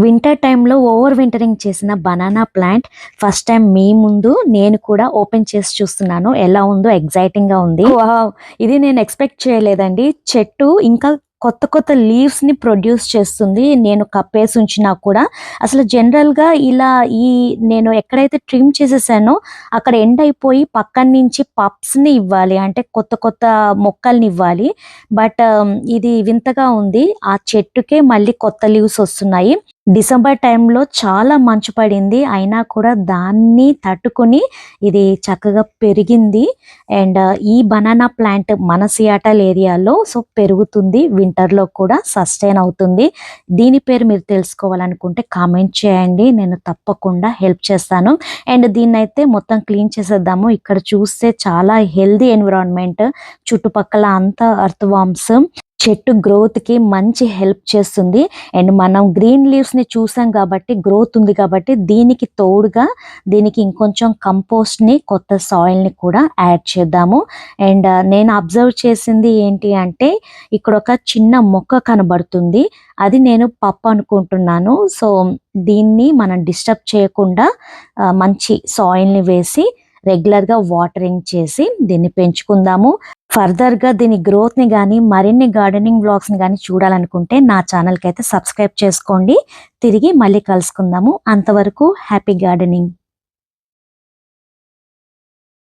Winter టైంలో over వింటరింగ్ చేసిన banana plant first time మీ ముందు నేను కూడా ఓపెన్ చేసి చూస్తున్నాను. ఎలా ఉందో ఎగ్జైటింగ్‌గా ఉంది. వావ్! ఇది నేను ఎక్స్‌పెక్ట్ చేయలేదండి. చెట్టు ఇంకా కొత్త కొత్త లీవ్స్‌ని ప్రొడ్యూస్ చేస్తుంది. నేను కప్పేసి ఉంచినా కూడా అసలు జనరల్‌గా ఇలా నేను ఎక్కడైతే ట్రిమ్ చేసేసానో అక్కడ ఎండ్ అయిపోయి పక్కన నుంచి పప్స్‌ని ఇవ్వాలి. అంటే కొత్త కొత్త మొక్కల్ని ఇవ్వాలి. బట్ ఇది వింతగా ఉంది. ఆ చెట్టుకే మళ్ళీ కొత్త లీవ్స్ వస్తున్నాయి. డిసెంబర్ టైంలో చాలా మంచు పడింది. అయినా కూడా దాన్ని తట్టుకొని ఇది చక్కగా పెరిగింది. అండ్ ఈ బనానా ప్లాంట్ మన సియాటల్ ఏరియాలో పెరుగుతుంది. వింటర్‌లో కూడా సస్టైన్ అవుతుంది. దీని పేరు మీరు తెలుసుకోవాలనుకుంటే కామెంట్ చేయండి. నేను తప్పకుండా హెల్ప్ చేస్తాను. అండ్ దీన్నైతే మొత్తం క్లీన్ చేసేద్దాము. ఇక్కడ చూస్తే చాలా హెల్తీ ఎన్విరాన్మెంట్. చుట్టుపక్కల అంతా ఎర్త్ వార్మ్స్. చెట్టు గ్రోత్‌కి మంచి హెల్ప్ చేస్తుంది. అండ్ మనం గ్రీన్ లీవ్స్‌ని చూసాం కాబట్టి గ్రోత్ ఉంది కాబట్టి దీనికి తోడుగా దీనికి ఇంకొంచెం కంపోస్ట్‌ని కొత్త సాయిల్‌ని కూడా యాడ్ చేద్దాము. అండ్ నేను అబ్జర్వ్ చేసింది ఏంటి అంటే ఇక్కడ ఒక చిన్న మొక్క కనబడుతుంది. అది నేను పప్పు అనుకుంటున్నాను. దీన్ని మనం డిస్టర్బ్ చేయకుండా మంచి సాయిల్‌ని వేసి రెగ్యులర్‌గా వాటరింగ్ చేసి దీన్ని పెంచుకుందాము. ఫర్దర్‌గా దీని గ్రోత్‌ని గానీ, మరిన్ని గార్డెనింగ్ వ్లాగ్స్‌ని గానీ చూడాలనుకుంటే నా ఛానల్‌కైతే సబ్స్క్రైబ్ చేసుకోండి. తిరిగి మళ్ళీ కలుసుకుందాము. అంతవరకు హ్యాపీ గార్డెనింగ్.